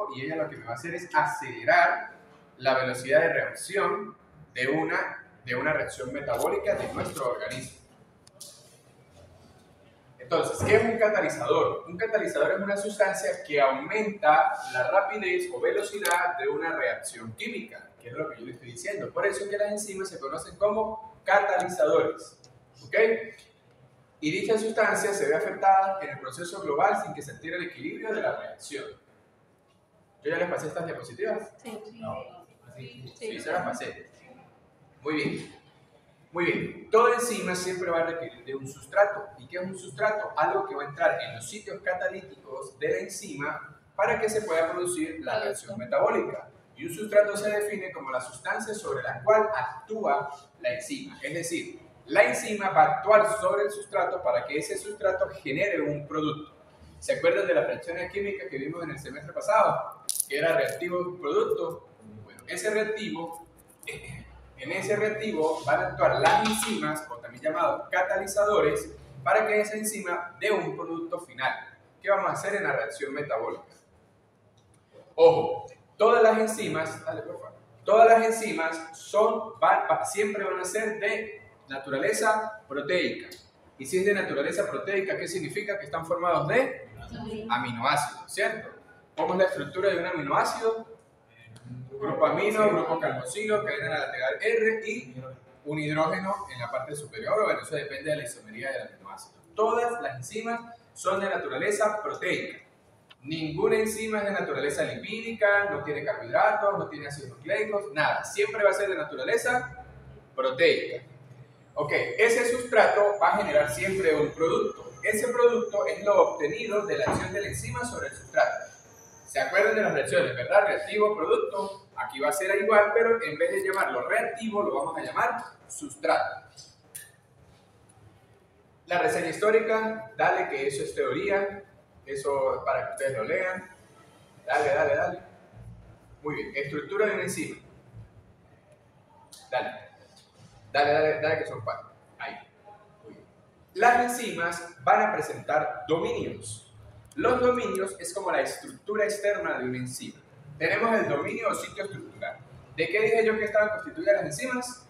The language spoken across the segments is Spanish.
metabólico y ella lo que me va a hacer es acelerar la velocidad de reacción de una reacción metabólica de nuestro organismo. Entonces, ¿qué es un catalizador? Un catalizador es una sustancia que aumenta la rapidez o velocidad de una reacción química, que es lo que yo le estoy diciendo. Por eso es que las enzimas se conocen como catalizadores. ¿Ok? Y dicha sustancia se ve afectada en el proceso global sin que se altere el equilibrio de la reacción. ¿Yo ya les pasé estas diapositivas? Sí. No. Sí, se las pasé. Muy bien. Muy bien. Toda enzima siempre va a requerir de un sustrato. ¿Y qué es un sustrato? Algo que va a entrar en los sitios catalíticos de la enzima para que se pueda producir la reacción metabólica. Y un sustrato se define como la sustancia sobre la cual actúa la enzima. Es decir, la enzima va a actuar sobre el sustrato para que ese sustrato genere un producto. ¿Se acuerdan de las reacciones químicas que vimos en el semestre pasado? Que era reactivo-producto. Bueno, ese reactivo, en ese reactivo van a actuar las enzimas, o también llamados catalizadores, para que esa enzima dé un producto final. ¿Qué vamos a hacer en la reacción metabólica? Ojo, todas las enzimas, todas las enzimas siempre van a ser de naturaleza proteica. Y si es de naturaleza proteica, ¿qué significa? Que están formados de aminoácidos, ¿cierto? ¿Cómo es la estructura de un aminoácido? Grupo amino, grupo carboxilo, cadena lateral R y un hidrógeno en la parte superior. Bueno, eso depende de la isomería del aminoácido. Todas las enzimas son de naturaleza proteica. Ninguna enzima es de naturaleza lipídica, no tiene carbohidratos, no tiene ácidos nucleicos, nada. Siempre va a ser de naturaleza proteica. Ok, ese sustrato va a generar siempre un producto. Ese producto es lo obtenido de la acción de la enzima sobre el sustrato. ¿Se acuerdan de las reacciones, verdad? Reactivo, producto. Aquí va a ser igual, pero en vez de llamarlo reactivo, lo vamos a llamar sustrato. La reseña histórica, dale que eso es teoría. Eso para que ustedes lo lean. Dale. Muy bien. Estructura de una enzima. Dale que son 4. Ahí. Muy bien. Las enzimas van a presentar dominios. Los dominios es como la estructura externa de una enzima. Tenemos el dominio o sitio estructural. ¿De qué dije yo que estaban constituidas las enzimas?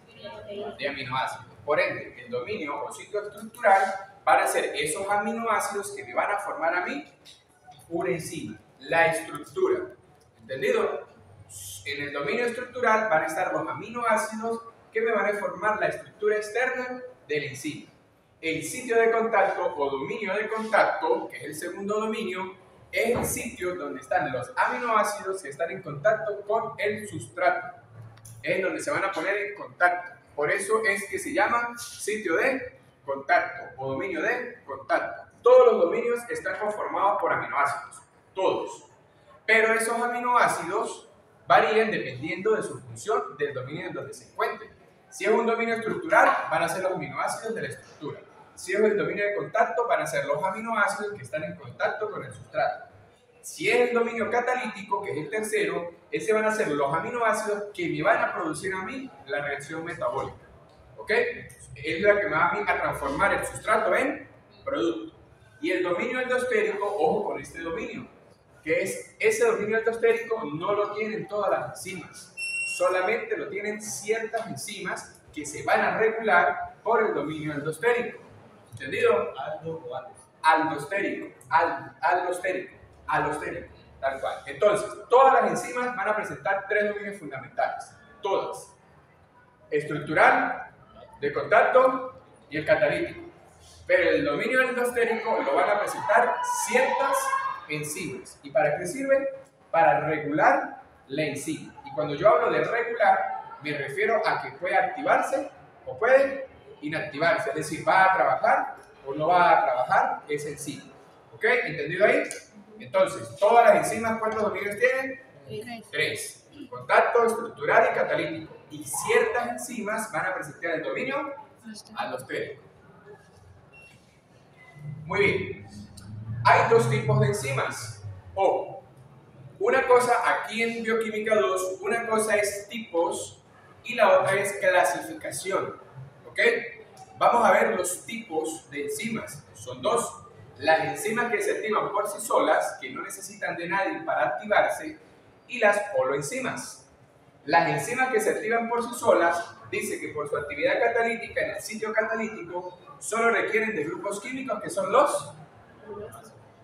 De aminoácidos. Por ende, el dominio o sitio estructural van a ser esos aminoácidos que me van a formar a mí una enzima. La estructura. ¿Entendido? En el dominio estructural van a estar los aminoácidos que me van a formar la estructura externa de la enzima. El sitio de contacto o dominio de contacto, que es el segundo dominio, es el sitio donde están los aminoácidos que están en contacto con el sustrato. Es donde se van a poner en contacto. Por eso es que se llama sitio de contacto o dominio de contacto. Todos los dominios están conformados por aminoácidos, todos. Pero esos aminoácidos varían dependiendo de su función del dominio en donde se encuentren. Si es un dominio estructural, van a ser los aminoácidos de la estructura. Si es el dominio de contacto, van a ser los aminoácidos que están en contacto con el sustrato. Si es el dominio catalítico, que es el tercero, ese van a ser los aminoácidos que me van a producir a mí la reacción metabólica. ¿Ok? Es la que me va a mí a transformar el sustrato en producto. Y el dominio endostérico, ojo con este dominio, que es ese dominio endostérico no lo tienen todas las enzimas. Solamente lo tienen ciertas enzimas que se van a regular por el dominio endostérico. ¿Entendido? Aldostérico, tal cual. Entonces, todas las enzimas van a presentar 3 dominios fundamentales. Todas. Estructural, de contacto y el catalítico. Pero el dominio endostérico lo van a presentar ciertas enzimas. ¿Y para qué sirve? Para regular la enzima. Y cuando yo hablo de regular, me refiero a que puede activarse o puede inactivarse. Es decir, va a trabajar o no va a trabajar esa enzima. ¿Ok? ¿Entendido ahí? Entonces, todas las enzimas, ¿cuántos dominios tienen? 3. Contacto, estructural y catalítico. Y ciertas enzimas van a presentar el dominio aldostérico. Muy bien. Hay 2 tipos de enzimas. O una cosa aquí en Bioquímica 2, una cosa es tipos y la otra es clasificación. ¿Ok? Vamos a ver los tipos de enzimas. Son 2. las enzimas que se activan por sí solas, que no necesitan de nadie para activarse, y las holoenzimas. Las enzimas que se activan por sí solas, dice que por su actividad catalítica en el sitio catalítico, solo requieren de grupos químicos que son los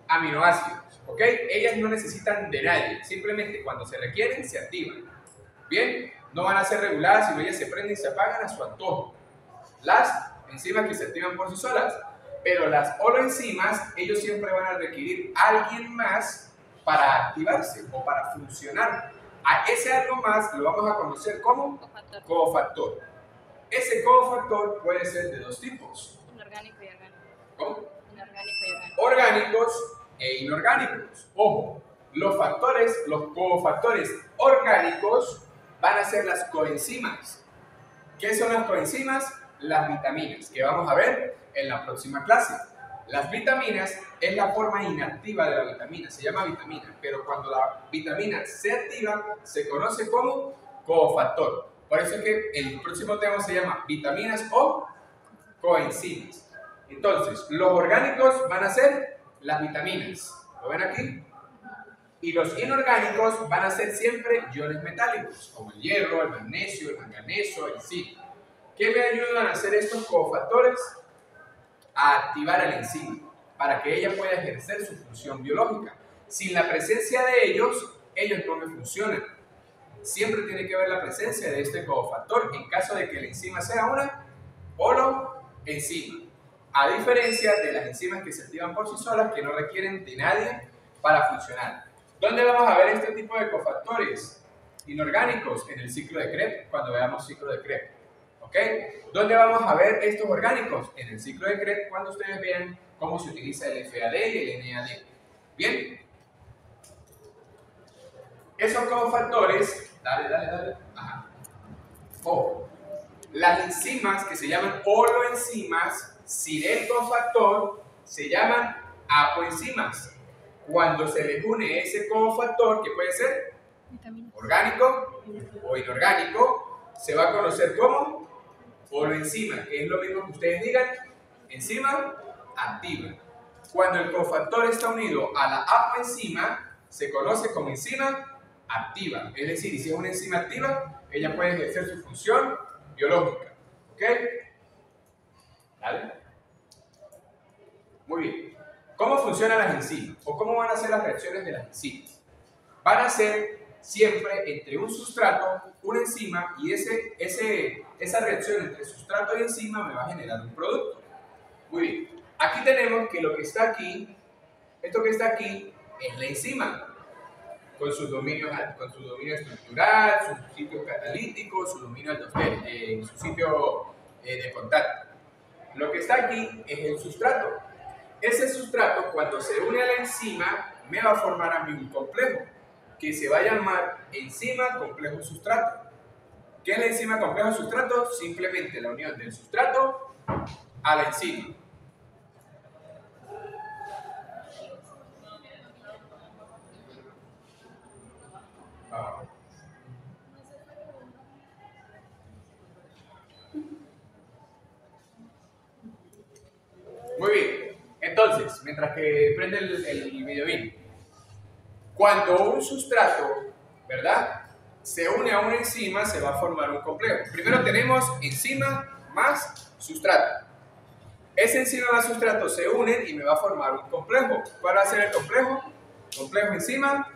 aminoácidos. ¿Ok? Ellas no necesitan de nadie, simplemente cuando se requieren se activan. Bien, no van a ser reguladas, sino ellas se prenden y se apagan a su antojo. Las enzimas que se activan por sí solas, pero las holoenzimas, ellos siempre van a requerir a alguien más para activarse o para funcionar. A ese algo más lo vamos a conocer como cofactor. Ese cofactor puede ser de dos tipos. Inorgánico y orgánico. ¿Cómo? Inorgánico y orgánico. Orgánicos e inorgánicos. Ojo, los cofactores orgánicos van a ser las coenzimas. ¿Qué son las coenzimas? Las vitaminas, que vamos a ver en la próxima clase. Las vitaminas es la forma inactiva de la vitamina, se llama vitamina, pero cuando la vitamina se activa, se conoce como cofactor. Por eso es que el próximo tema se llama vitaminas o coenzimas. Entonces, los orgánicos van a ser las vitaminas, ¿lo ven aquí? Y los inorgánicos van a ser siempre iones metálicos, como el hierro, el magnesio, el manganeso, el zinc. ¿Qué me ayudan a hacer estos cofactores? A activar a la enzima, para que ella pueda ejercer su función biológica. Sin la presencia de ellos no me funcionan. Siempre tiene que haber la presencia de este cofactor en caso de que la enzima sea una holoenzima. A diferencia de las enzimas que se activan por sí solas, que no requieren de nadie para funcionar. ¿Dónde vamos a ver este tipo de cofactores inorgánicos? En el ciclo de Krebs, cuando veamos ciclo de Krebs. ¿Ok? ¿Dónde vamos a ver estos orgánicos? En el ciclo de Krebs, cuando ustedes vean cómo se utiliza el FAD y el NAD. ¿Bien? Esos cofactores, dale. Ajá. Ojo. Las enzimas que se llaman holoenzimas, sin el cofactor, se llaman apoenzimas. Cuando se les une ese cofactor, que puede ser orgánico o inorgánico, se va a conocer como holoenzima, que es lo mismo que ustedes digan, enzima activa. Cuando el cofactor está unido a la apoenzima, se conoce como enzima activa. Es decir, si es una enzima activa, ella puede ejercer su función biológica. ¿Ok? ¿Vale? Muy bien. ¿Cómo funcionan las enzimas? ¿O cómo van a ser las reacciones de las enzimas? Van a ser siempre entre un sustrato, una enzima, y esa reacción entre sustrato y enzima me va a generar un producto. Muy bien. Aquí tenemos que lo que está aquí, esto que está aquí, es la enzima. Con su dominio estructural, sus sitios catalíticos, su dominio su sitio de contacto. Lo que está aquí es el sustrato. Ese sustrato, cuando se une a la enzima, me va a formar a mí un complejo, que se va a llamar enzima complejo sustrato. ¿Qué es la enzima complejo sustrato? Simplemente la unión del sustrato a la enzima. Muy bien, entonces, mientras que prende el video bien, cuando un sustrato, ¿verdad?, se une a una enzima, se va a formar un complejo. Primero tenemos enzima más sustrato. Esa enzima más sustrato se unen y me va a formar un complejo. ¿Cuál va a ser el complejo? Complejo enzima,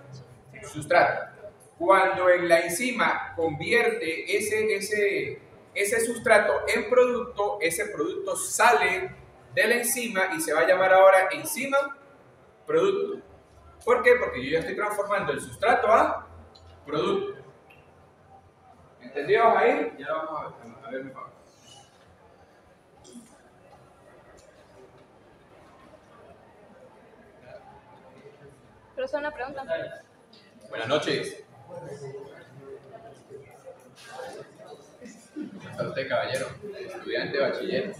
sustrato. Cuando la enzima convierte ese sustrato en producto, ese producto sale de la enzima y se va a llamar ahora enzima producto. ¿Por qué? Porque yo ya estoy transformando el sustrato a producto. ¿Entendido ahí? Ya lo vamos a ver mejor. Pero son una pregunta. Buenas noches. ¿Está usted, caballero? Estudiante, bachiller.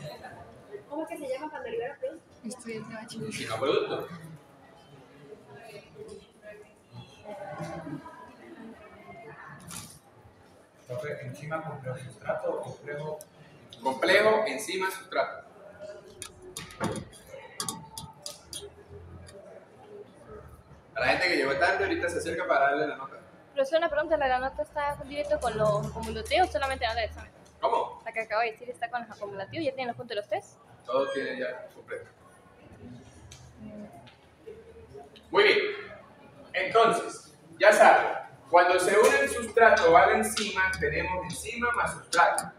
¿Cómo es que se llama cuando libera producto? Estudiante bachiller. Si no producto. Enzima complejo sustrato o complejo. Complejo enzima sustrato. la gente que llegó tarde ahorita se acerca para darle la nota. Profesor, una pregunta, ¿la nota está directo con los acumulativos o solamente la nota del examen? ¿Cómo? La que acabo de decir está con los acumulativos, ¿ya tienen los puntos de los test? Todo tiene ya completo. Muy bien. Entonces, ya saben, cuando se une el sustrato a la enzima, tenemos enzima más sustrato.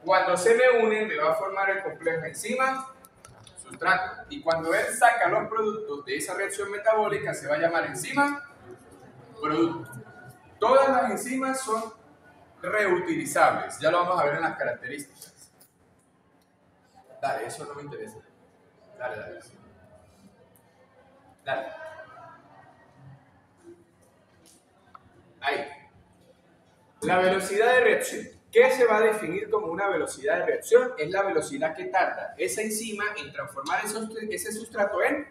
Cuando se me unen, me va a formar el complejo enzima-sustrato. Y cuando él saca los productos de esa reacción metabólica, se va a llamar enzima-producto. Todas las enzimas son reutilizables. Ya lo vamos a ver en las características. Dale, eso no me interesa. Dale, dale. Dale. Ahí. La velocidad de reacción. ¿Qué se va a definir como una velocidad de reacción? Es la velocidad que tarda esa enzima en transformar ese sustrato en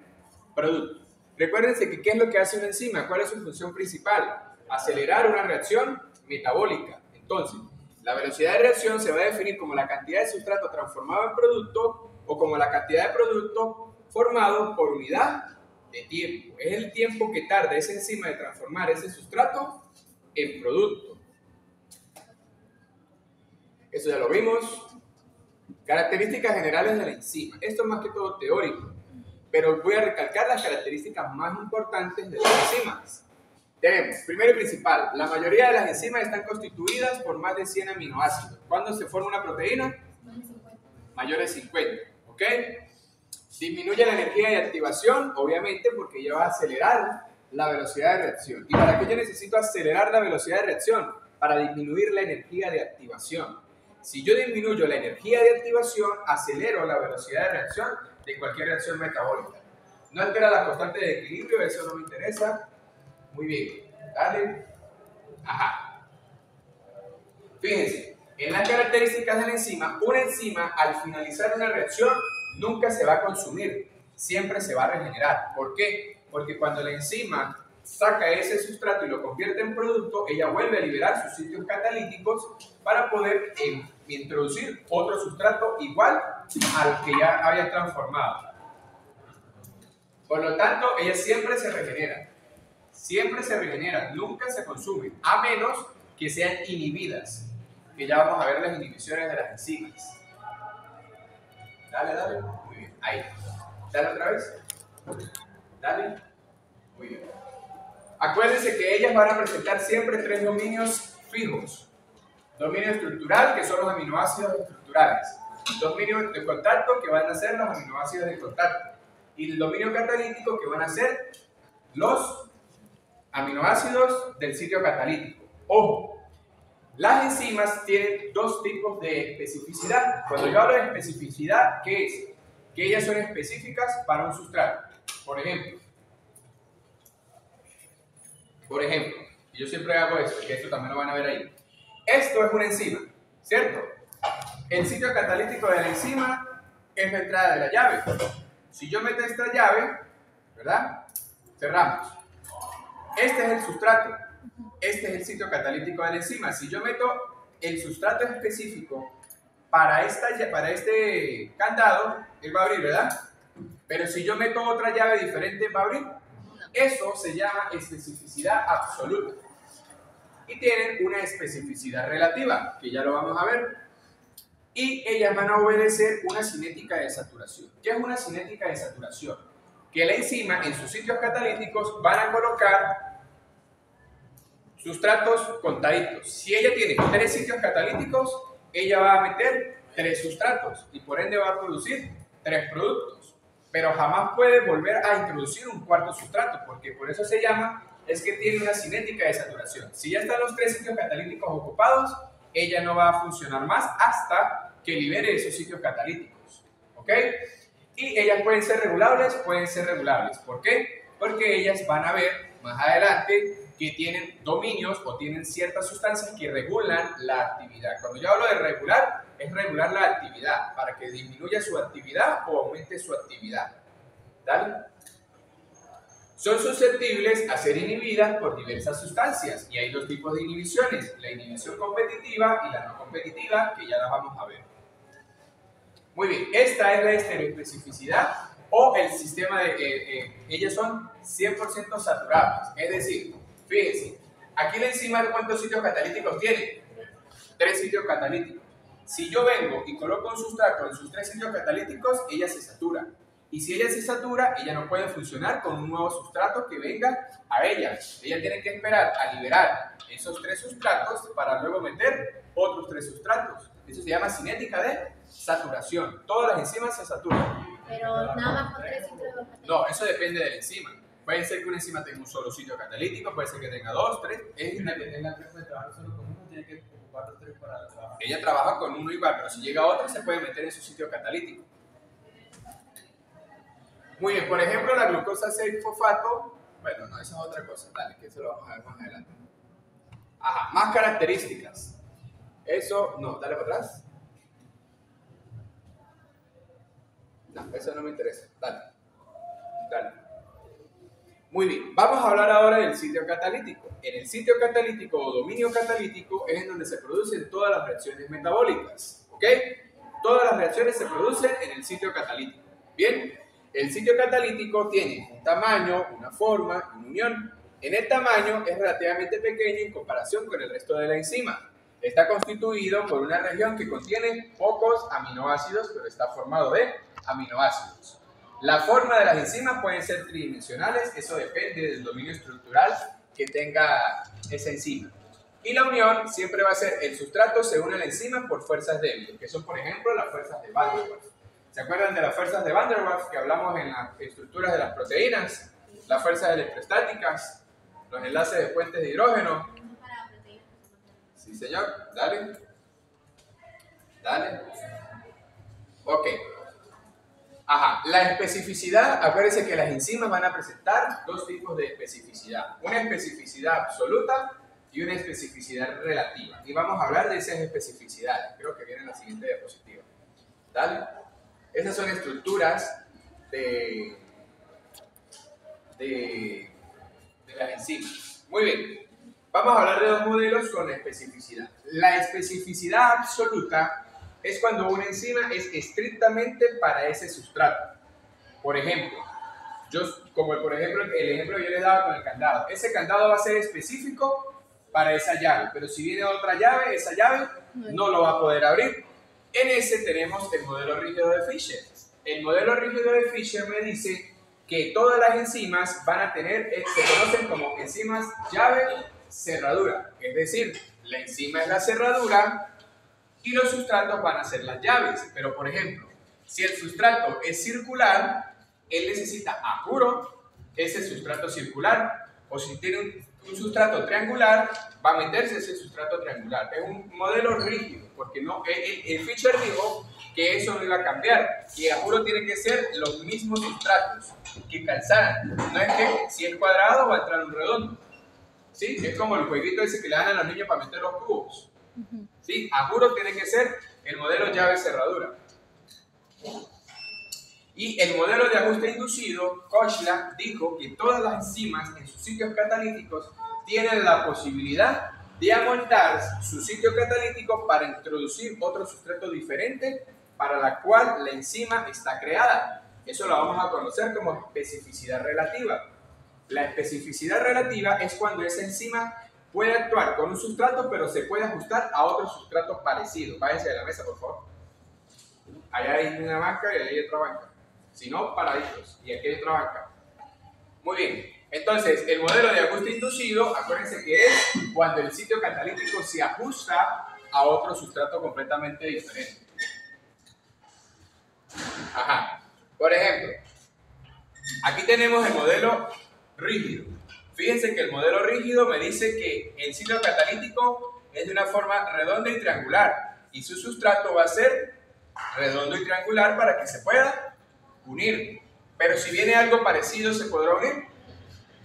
producto. Recuérdense que ¿qué es lo que hace una enzima? ¿Cuál es su función principal? Acelerar una reacción metabólica. Entonces, la velocidad de reacción se va a definir como la cantidad de sustrato transformado en producto o como la cantidad de producto formado por unidad de tiempo. Es el tiempo que tarda esa enzima de transformar ese sustrato en producto. Eso ya lo vimos. Características generales de la enzima. Esto es más que todo teórico, pero voy a recalcar las características más importantes de las enzimas. Tenemos, primero y principal, la mayoría de las enzimas están constituidas por más de 100 aminoácidos. ¿Cuándo se forma una proteína? Mayores de 50. ¿Ok? Disminuye la energía de activación, obviamente, porque ella va a acelerar la velocidad de reacción. ¿Y para qué yo necesito acelerar la velocidad de reacción? Para disminuir la energía de activación. Si yo disminuyo la energía de activación, acelero la velocidad de reacción de cualquier reacción metabólica. No altera la constante de equilibrio, eso no me interesa. Muy bien, dale. Ajá. Fíjense, en las características de la enzima, una enzima al finalizar una reacción nunca se va a consumir, siempre se va a regenerar. ¿Por qué? Porque cuando la enzima saca ese sustrato y lo convierte en producto, ella vuelve a liberar sus sitios catalíticos para poder introducir otro sustrato igual al que ya había transformado. Por lo tanto, ella siempre se regenera. Siempre se regeneran, nunca se consumen, a menos que sean inhibidas, que ya vamos a ver las inhibiciones de las enzimas. Dale, dale, muy bien, ahí, dale otra vez, dale, muy bien. Acuérdense que ellas van a presentar siempre tres dominios fijos. Dominio estructural, que son los aminoácidos estructurales. Dominio de contacto, que van a ser los aminoácidos de contacto. Y el dominio catalítico, que van a ser los aminoácidos del sitio catalítico. Ojo, las enzimas tienen dos tipos de especificidad. Cuando yo hablo de especificidad, ¿qué es? Que ellas son específicas para un sustrato. Por ejemplo, y yo siempre hago esto, que esto también lo van a ver ahí. Esto es una enzima, ¿cierto? El sitio catalítico de la enzima es la entrada de la llave. Si yo meto esta llave, ¿verdad? Cerramos. Este es el sustrato. Este es el sitio catalítico de la enzima. Si yo meto el sustrato específico para este candado, él va a abrir, ¿verdad? Pero si yo meto otra llave diferente, ¿va a abrir? Eso se llama especificidad absoluta. Y tienen una especificidad relativa, que ya lo vamos a ver. Y ellas van a obedecer una cinética de saturación. ¿Qué es una cinética de saturación? Que la enzima en sus sitios catalíticos van a colocar sustratos contaditos. Si ella tiene 3 sitios catalíticos, ella va a meter 3 sustratos y por ende va a producir 3 productos. Pero jamás puede volver a introducir un cuarto sustrato, porque por eso se llama, es que tiene una cinética de saturación. Si ya están los 3 sitios catalíticos ocupados, ella no va a funcionar más hasta que libere esos sitios catalíticos. ¿Ok? Y ellas pueden ser regulables, ¿Por qué? Porque ellas van a ver más adelante que tienen dominios o tienen ciertas sustancias que regulan la actividad. Cuando yo hablo de regular, es regular la actividad para que disminuya su actividad o aumente su actividad. ¿Dale? Son susceptibles a ser inhibidas por diversas sustancias y hay 2 tipos de inhibiciones, la inhibición competitiva y la no competitiva, que ya las vamos a ver. Muy bien, esta es la estereoespecificidad o el sistema de ellas son 100% saturadas. Es decir, fíjense, aquí la enzima ¿cuántos sitios catalíticos tiene? 3 sitios catalíticos. Si yo vengo y coloco un sustrato en sus 3 sitios catalíticos, ella se satura. Y si ella se satura, ella no puede funcionar con un nuevo sustrato que venga a ella. Ella tiene que esperar a liberar esos 3 sustratos para luego meter otros 3 sustratos. Eso se llama cinética de saturación. Todas las enzimas se saturan. Pero nada más con 3 sitios catalíticos. No, eso depende de la enzima. Puede ser que una enzima tenga un solo sitio catalítico, puede ser que tenga 2, 3. Es Una que tenga 3 para trabajar solo con uno, tiene que ocupar los 3 para trabajar. Ella trabaja con uno igual, pero si llega otro se puede meter en su sitio catalítico. Muy bien, por ejemplo, la glucosa 6-fosfato, bueno, no, eso es otra cosa, dale, que eso lo vamos a ver más adelante. Ajá, más características. Eso, no, dale para atrás. No, eso no me interesa, dale. Dale. Muy bien, vamos a hablar ahora del sitio catalítico. En el sitio catalítico o dominio catalítico es en donde se producen todas las reacciones metabólicas, ¿ok? Todas las reacciones se producen en el sitio catalítico. Bien, el sitio catalítico tiene un tamaño, una forma, una unión. En el tamaño es relativamente pequeño en comparación con el resto de la enzima. Está constituido por una región que contiene pocos aminoácidos, pero está formado de aminoácidos. La forma de las enzimas pueden ser tridimensionales, eso depende del dominio estructural que tenga esa enzima. Y la unión siempre va a ser el sustrato se une a la enzima por fuerzas débiles, que son por ejemplo las fuerzas de Van der Waals. ¿Se acuerdan de las fuerzas de Van der Waals que hablamos en las estructuras de las proteínas? Las fuerzas electrostáticas, los enlaces de puentes de hidrógeno. Sí, señor. Dale. Dale. Ok. Ajá. La especificidad, acuérdense que las enzimas van a presentar 2 tipos de especificidad. Una especificidad absoluta y una especificidad relativa. Y vamos a hablar de esas especificidades. Creo que viene en la siguiente diapositiva. Dale. Esas son estructuras de las enzimas. Muy bien. Vamos a hablar de 2 modelos con especificidad. La especificidad absoluta es cuando una enzima es estrictamente para ese sustrato. Por ejemplo, el ejemplo que yo les daba con el candado. Ese candado va a ser específico para esa llave, pero si viene otra llave, esa llave no lo va a poder abrir. En ese tenemos el modelo rígido de Fischer. El modelo rígido de Fischer me dice que todas las enzimas van a tener, se conocen como enzimas llave-cerradura. Es decir, la enzima es la cerradura y los sustratos van a ser las llaves. Pero, por ejemplo, si el sustrato es circular, él necesita, a juro, ese sustrato circular. O si tiene un sustrato triangular, va a meterse ese sustrato triangular. Es un modelo rígido, porque no, el Fischer dijo que eso no iba a cambiar, que a juro tienen que ser los mismos sustratos, que calzaran. No es que si es cuadrado va a entrar un redondo. ¿Sí? Es como el jueguito ese que le dan a los niños para meter los cubos. ¿Sí? A juro tiene que ser el modelo llave-cerradura. Y el modelo de ajuste inducido, Kochla dijo que todas las enzimas en sus sitios catalíticos tienen la posibilidad de amoldar su sitio catalítico para introducir otro sustrato diferente para la cual la enzima está creada. Eso lo vamos a conocer como especificidad relativa. La especificidad relativa es cuando esa enzima puede actuar con un sustrato, pero se puede ajustar a otro sustrato parecido. Váyanse de la mesa, por favor. Allá hay una banca y allá hay otra banca. Si no, paraditos. Y aquí hay otra banca. Muy bien. Entonces, el modelo de ajuste inducido, acuérdense que es cuando el sitio catalítico se ajusta a otro sustrato completamente diferente. Ajá. Por ejemplo, aquí tenemos el modelo rígido. Fíjense que el modelo rígido me dice que el sitio catalítico es de una forma redonda y triangular. Y su sustrato va a ser redondo y triangular para que se pueda unir. Pero si viene algo parecido, ¿se podrá unir?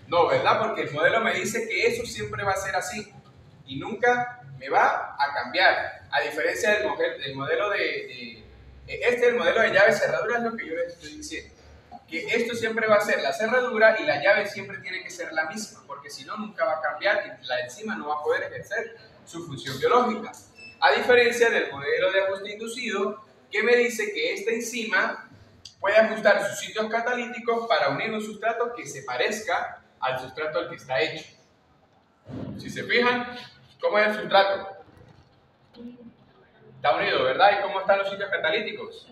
No, ¿verdad? Porque el modelo me dice que eso siempre va a ser así y nunca me va a cambiar. A diferencia del modelo el modelo de llave cerradura es lo que yo les estoy diciendo. Que esto siempre va a ser la cerradura y la llave siempre tiene que ser la misma, porque si no, nunca va a cambiar y la enzima no va a poder ejercer su función biológica. A diferencia del modelo de ajuste inducido, que me dice que esta enzima puede ajustar sus sitios catalíticos para unir un sustrato que se parezca al sustrato al que está hecho. Si se fijan, ¿cómo es el sustrato? Está unido, ¿verdad? ¿Y cómo están los sitios catalíticos?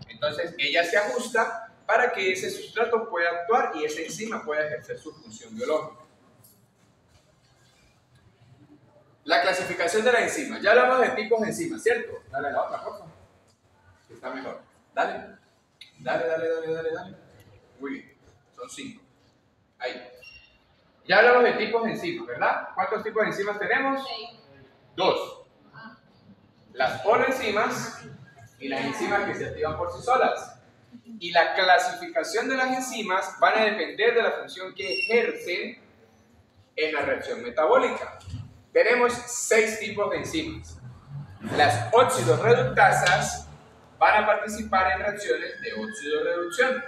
Entonces, ella se ajusta para que ese sustrato pueda actuar y esa enzima pueda ejercer su función biológica. La clasificación de la enzima. Ya hablamos de tipos de enzimas, ¿cierto? Dale la otra, por favor. Está mejor. Dale. Dale. Muy bien. Son 5. Ahí. Ya hablamos de tipos de enzimas, ¿verdad? ¿Cuántos tipos de enzimas tenemos? 2. Las polienzimas y las enzimas que se activan por sí solas. Y la clasificación de las enzimas van a depender de la función que ejercen en la reacción metabólica. Tenemos 6 tipos de enzimas. Las óxido-reductasas van a participar en reacciones de óxido-reducción.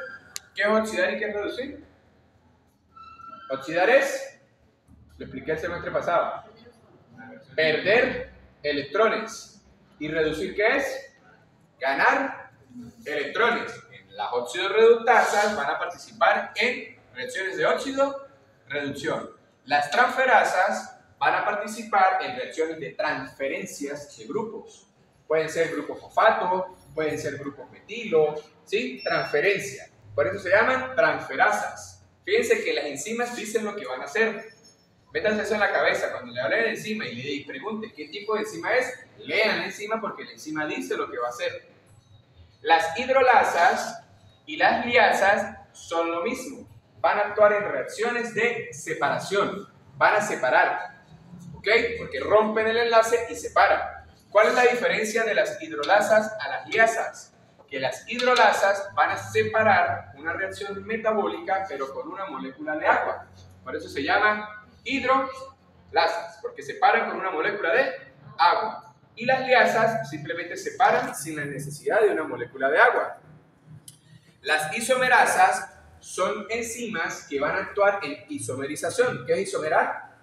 ¿Qué es oxidar y qué es reducir? Oxidar es, lo expliqué el semestre pasado, perder electrones. ¿Y reducir qué es? Ganar electrones. Las óxido-reductasas van a participar en reacciones de óxido-reducción. Las transferasas van a participar en reacciones de transferencias de grupos. Pueden ser grupos fosfato, pueden ser grupos metilo, ¿sí? Transferencia. Por eso se llaman transferasas. Fíjense que las enzimas dicen lo que van a hacer. Métanse eso en la cabeza. Cuando le hablen de enzima y le pregunten qué tipo de enzima es, lean la enzima porque la enzima dice lo que va a hacer. Las hidrolasas y las liasas son lo mismo. Van a actuar en reacciones de separación. Van a separar. ¿Ok? Porque rompen el enlace y separan. ¿Cuál es la diferencia de las hidrolasas a las liasas? Que las hidrolasas van a separar una reacción metabólica pero con una molécula de agua. Por eso se llaman hidrolasas, porque separan con una molécula de agua. Y las liasas simplemente separan sin la necesidad de una molécula de agua. Las isomerasas son enzimas que van a actuar en isomerización. ¿Qué es isomerar?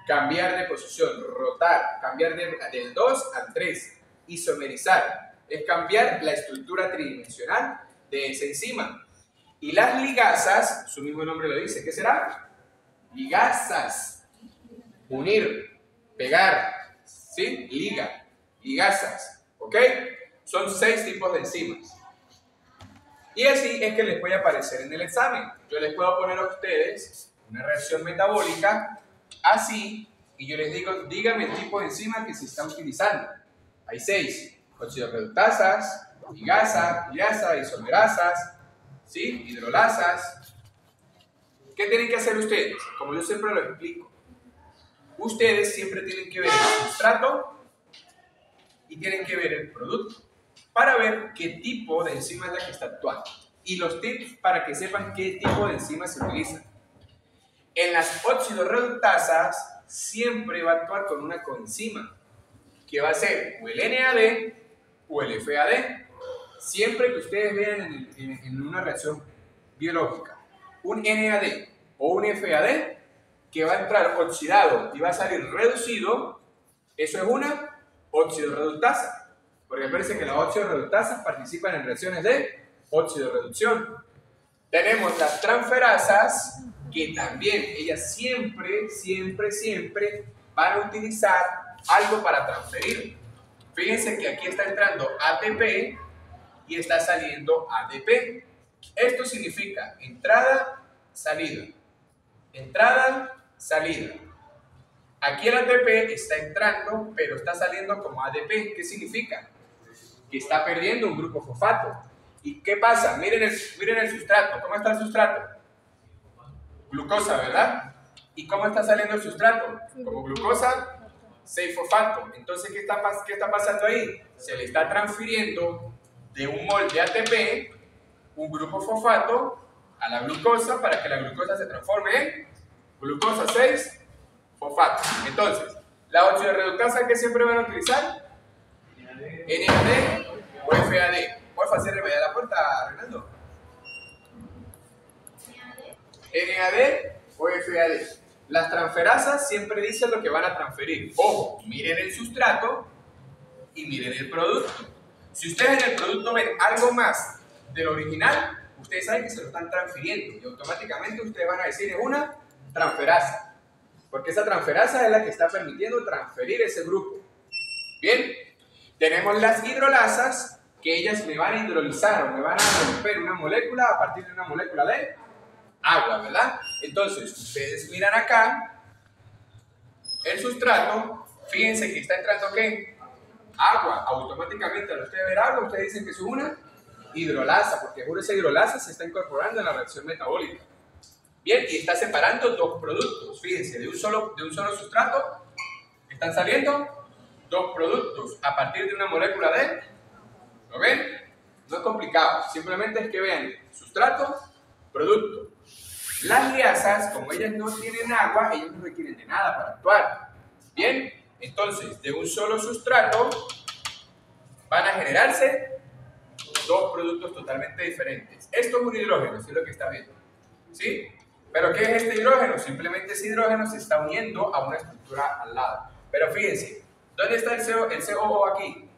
Cambiar de posición, rotar, cambiar del 2 al 3. Isomerizar es cambiar la estructura tridimensional de esa enzima. Y las ligasas, su mismo nombre lo dice, ¿qué será? Ligasas, unir, pegar, ¿sí? Liga, ligasas, ¿ok? Son 6 tipos de enzimas. Y así es que les puede aparecer en el examen. Yo les puedo poner a ustedes una reacción metabólica así, y yo les digo, díganme el tipo de enzima que se está utilizando. Hay 6, óxido-reductasas, ligasas, liasas, isomerasas, ¿sí? Hidrolasas. ¿Qué tienen que hacer ustedes? Como yo siempre lo explico, ustedes siempre tienen que ver el sustrato y tienen que ver el producto para ver qué tipo de enzima es la que está actuando. Y los tips para que sepan qué tipo de enzima se utiliza. En las óxido-reductasas siempre va a actuar con una coenzima, que va a ser o el NAD o el FAD. Siempre que ustedes vean en una reacción biológica un NAD o un FAD que va a entrar oxidado y va a salir reducido, eso es una óxido-reductasa. Porque parece que las óxido-reductasas participan en reacciones de óxido-reducción. Tenemos las transferasas, que también ellas siempre van a utilizar algo para transferir. Fíjense que aquí está entrando ATP y está saliendo ADP. Esto significa entrada, salida. Entrada, salida. Aquí el ATP está entrando, pero está saliendo como ADP. ¿Qué significa? Que está perdiendo un grupo fosfato. ¿Y qué pasa? Miren el sustrato. ¿Cómo está el sustrato? Glucosa, ¿verdad? ¿Y cómo está saliendo el sustrato? Como glucosa, 6 fosfato. Entonces, ¿qué está pasando ahí? Se le está transfiriendo de un mol de ATP un grupo fosfato a la glucosa para que la glucosa se transforme en glucosa 6 fosfato. Entonces, la óxido-reductasa que siempre van a utilizar, NAD o FAD. Porfa, ciérreme de la puerta, Renaldo. NAD o FAD. Las transferasas siempre dicen lo que van a transferir. Ojo, miren el sustrato y miren el producto. Si ustedes en el producto ven algo más del original, ustedes saben que se lo están transfiriendo y automáticamente ustedes van a decir es una transferasa, porque esa transferasa es la que está permitiendo transferir ese grupo. Bien, tenemos las hidrolasas, que ellas me van a hidrolizar o me van a romper una molécula a partir de una molécula de agua, ¿verdad? Entonces, ustedes miran acá el sustrato, fíjense que está entrando ¿qué? Agua. Automáticamente al ustedes ver agua, ustedes dicen que es una hidrolasa, porque esa hidrolasa se está incorporando en la reacción metabólica. Bien, y está separando dos productos, fíjense, de un solo sustrato están saliendo dos productos a partir de una molécula de, ¿lo ven? No es complicado, simplemente es que vean sustrato, producto. Las liasas, como ellas no tienen agua, ellas no requieren de nada para actuar. Bien, entonces de un solo sustrato van a generarse dos productos totalmente diferentes. Esto es un hidrógeno, ¿sí es lo que está viendo? ¿Sí? ¿Pero qué es este hidrógeno? Simplemente ese hidrógeno se está uniendo a una estructura al lado. Pero fíjense, ¿dónde está el COO aquí?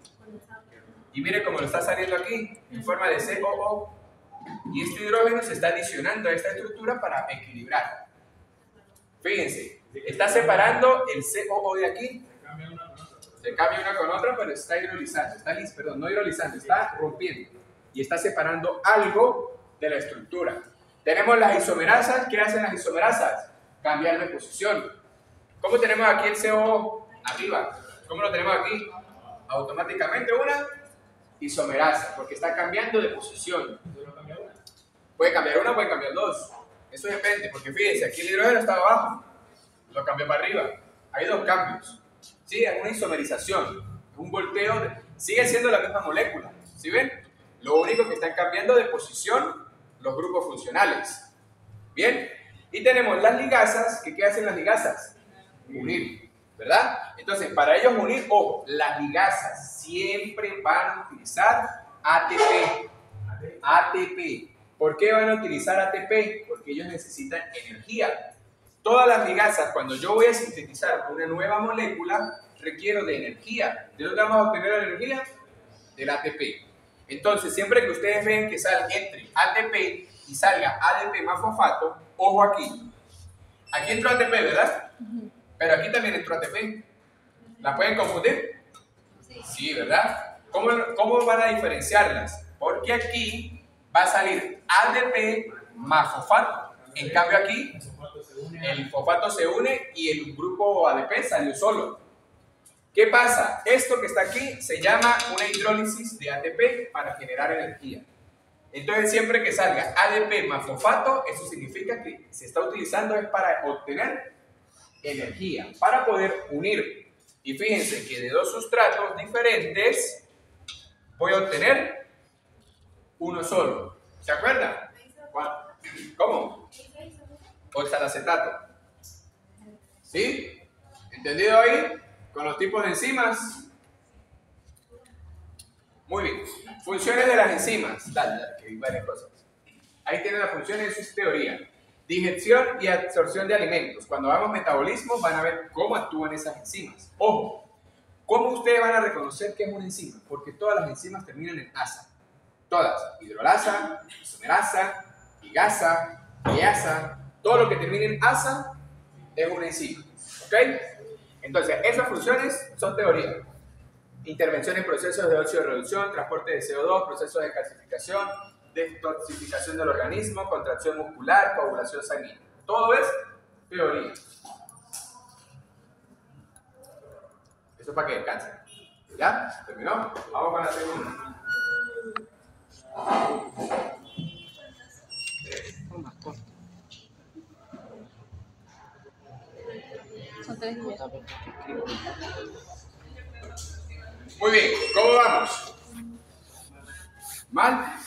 Y mire cómo lo está saliendo aquí, en forma de COO. Y este hidrógeno se está adicionando a esta estructura para equilibrar. Fíjense, está separando el COO de aquí. Se cambia una con otra, pero está hidrolizando. No hidrolizando, está rompiendo. Y está separando algo de la estructura. Tenemos las isomerasas. ¿Qué hacen las isomerasas? Cambiar de posición. ¿Cómo tenemos aquí el COO? Arriba. ¿Cómo lo tenemos aquí? Automáticamente una isomerasa, porque está cambiando de posición. Puede cambiar una, puede cambiar dos. Eso depende, porque fíjense, aquí el hidrógeno estaba abajo, lo cambió para arriba. Hay dos cambios. Sí, es una isomerización, un volteo. Sigue siendo la misma molécula, ¿sí ven? Lo único que están cambiando de posición los grupos funcionales. Bien, y tenemos las ligasas, que ¿qué hacen las ligasas? Unir, ¿verdad? Entonces, para ellos unir, ojo, las ligasas siempre van a utilizar ATP. ATP. ¿Por qué van a utilizar ATP? Porque ellos necesitan energía. Todas las ligasas, cuando yo voy a sintetizar una nueva molécula, requiero de energía. ¿De dónde vamos a obtener la energía? Del ATP. Entonces, siempre que ustedes ven que entre ATP y salga ADP más fosfato, ojo aquí. Aquí entró ATP, ¿verdad? Pero aquí también entró ATP. ¿La pueden confundir? Sí, ¿verdad? ¿Cómo van a diferenciarlas? Porque aquí va a salir ADP más fosfato. En cambio aquí, el fosfato se une y el grupo ADP salió solo. ¿Qué pasa? Esto que está aquí se llama una hidrólisis de ATP para generar energía. Entonces, siempre que salga ADP más fosfato, eso significa que se está utilizando es para obtener energía, para poder unir. Y fíjense que de dos sustratos diferentes voy a obtener uno solo. ¿Se acuerdan? ¿Cómo? Oxalacetato. ¿Sí? ¿Entendido ahí? Con los tipos de enzimas. Muy bien. Funciones de las enzimas. Dale, que hay varias cosas. Ahí tienen las funciones de su teoría. Digestión y absorción de alimentos. Cuando hagamos metabolismo van a ver cómo actúan esas enzimas. Ojo, ¿cómo ustedes van a reconocer qué es una enzima? Porque todas las enzimas terminan en asa. Todas. Hidrolasa, isomerasa, ligasa, liasa. Todo lo que termine en asa es una enzima. ¿Ok? Entonces, esas funciones son teoría. Intervención en procesos de óxido de reducción, transporte de CO2, procesos de calcificación, detoxificación del organismo, contracción muscular, coagulación sanguínea. Todo es teoría. Eso es para que descansen. ¿Ya? ¿Terminó? Vamos con la segunda. Son 3 minutos. Muy bien, ¿cómo vamos? ¿Mal?